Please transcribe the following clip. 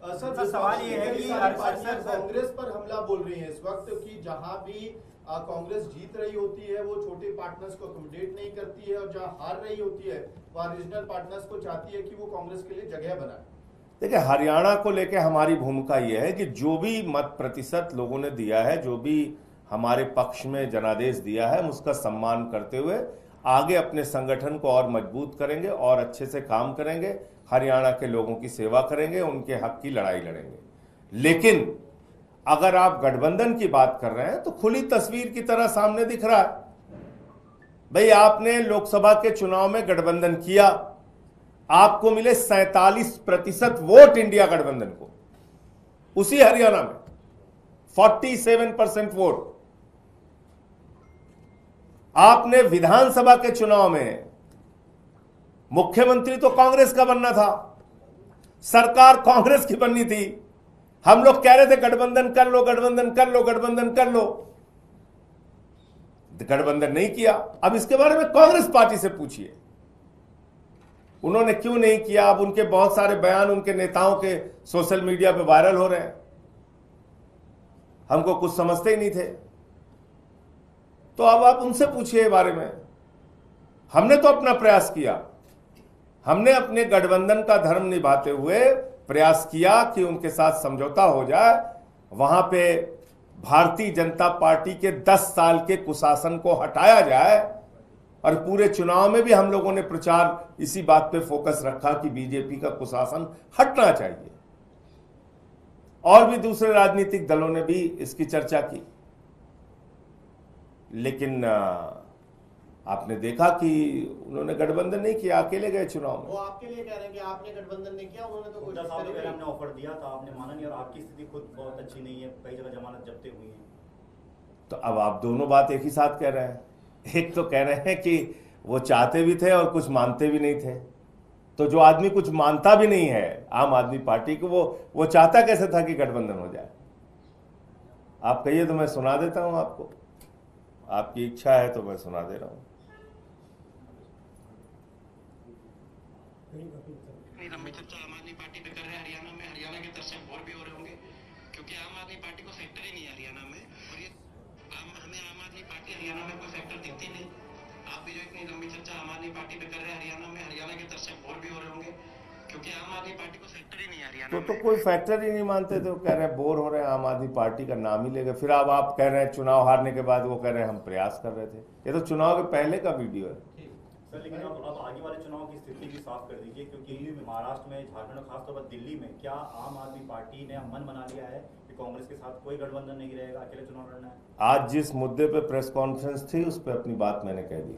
Sir सवाल ये है कि कांग्रेस पर हमला बोल रही है इस वक्त कि जहां भी कांग्रेस जीत रही होती है वो छोटे पार्टनर्स को अकोमोडेट नहीं करती है, और जहां हार रही होती है वहां रीजनल पार्टनर्स को चाहती है कि वो कांग्रेस के लिए जगह बनाए। देखिए, हरियाणा को लेकर हमारी भूमिका यह है कि जो भी मत प्रतिशत लोगों ने दिया है, जो भी हमारे पक्ष में जनादेश दिया है, हम उसका सम्मान करते हुए आगे अपने संगठन को और मजबूत करेंगे और अच्छे से काम करेंगे, हरियाणा के लोगों की सेवा करेंगे, उनके हक की लड़ाई लड़ेंगे। लेकिन अगर आप गठबंधन की बात कर रहे हैं तो खुली तस्वीर की तरह सामने दिख रहा है। भाई, आपने लोकसभा के चुनाव में गठबंधन किया, आपको मिले 47% वोट इंडिया गठबंधन को। उसी हरियाणा में 47% वोट। आपने विधानसभा के चुनाव में मुख्यमंत्री तो कांग्रेस का बनना था, सरकार कांग्रेस की बननी थी। हम लोग कह रहे थे गठबंधन कर लो, गठबंधन कर लो, गठबंधन कर लो। गठबंधन नहीं किया। अब इसके बारे में कांग्रेस पार्टी से पूछिए, उन्होंने क्यों नहीं किया। अब उनके बहुत सारे बयान उनके नेताओं के सोशल मीडिया पे वायरल हो रहे हैं। हमको कुछ समझते ही नहीं थे, तो अब आप उनसे पूछिए बारे में। हमने तो अपना प्रयास किया, हमने अपने गठबंधन का धर्म निभाते हुए प्रयास किया कि उनके साथ समझौता हो जाए, वहां पे भारतीय जनता पार्टी के 10 साल के कुशासन को हटाया जाए। और पूरे चुनाव में भी हम लोगों ने प्रचार इसी बात पे फोकस रखा कि बीजेपी का कुशासन हटना चाहिए। और भी दूसरे राजनीतिक दलों ने भी इसकी चर्चा की, लेकिन आपने देखा कि उन्होंने गठबंधन नहीं किया, अकेले गए चुनाव में। वो आपके लिए कह रहे हैं कि आपने गठबंधन नहीं किया, उन्होंने तो कोशिश करी। हमने ऑफर दिया था, आपने माना नहीं, और आपकी स्थिति खुद बहुत अच्छी नहीं है, कई जगह जमानत जब्तें हुई हैं। तो अब आप दोनों बात एक ही साथ कह रहे हैं। एक तो कह रहे हैं कि वो चाहते भी थे और कुछ मानते भी नहीं थे। तो जो आदमी कुछ मानता भी नहीं है आम आदमी पार्टी को, वो चाहता कैसे था कि गठबंधन हो जाए? आप कहिए तो मैं सुना देता हूं आपको, आपकी इच्छा है तो मैं सुना दे रहा हूं। लंबी चर्चा आम आदमी पार्टी पे कर रहे हैं हरियाणा में। हरियाणा के दर्शक बोर भी हो रहे होंगे क्योंकि आम आदमी पार्टी को सेक्टर ही नहीं है हरियाणा में, और ये हमें आम आदमी पार्टी हरियाणा में कोई सेक्टर देती नहीं। आप भी जो इतनी लंबी चर्चा आम आदमी पार्टी पे कर रहे हैं हरियाणा में, हरियाणा के दर्शक बोर भी हो रहे होंगे क्योंकि आम आदमी पार्टी को सेक्टर ही नहीं है हरियाणा तो कोई फैक्टर ही नहीं मानते थे। वो कह रहे हैं बोर हो रहे हैं, आम आदमी पार्टी का नाम ही ले गए। फिर अब आप कह रहे हैं चुनाव हारने के बाद वो कह रहे हैं हम प्रयास कर रहे थे। ये तो चुनाव के पहले का वीडियो है। सर, लेकिन अब आगे वाले चुनाव की स्थिति भी साफ कर दीजिए, क्योंकि महाराष्ट्र में, झारखंड में, खासतौर पर दिल्ली में क्या आम आदमी पार्टी ने मन बना लिया है कि कांग्रेस के साथ कोई गठबंधन नहीं रहेगा, अकेले चुनाव लड़ना है? आज जिस मुद्दे पे प्रेस कॉन्फ्रेंस थी उस पर अपनी बात मैंने कह दी।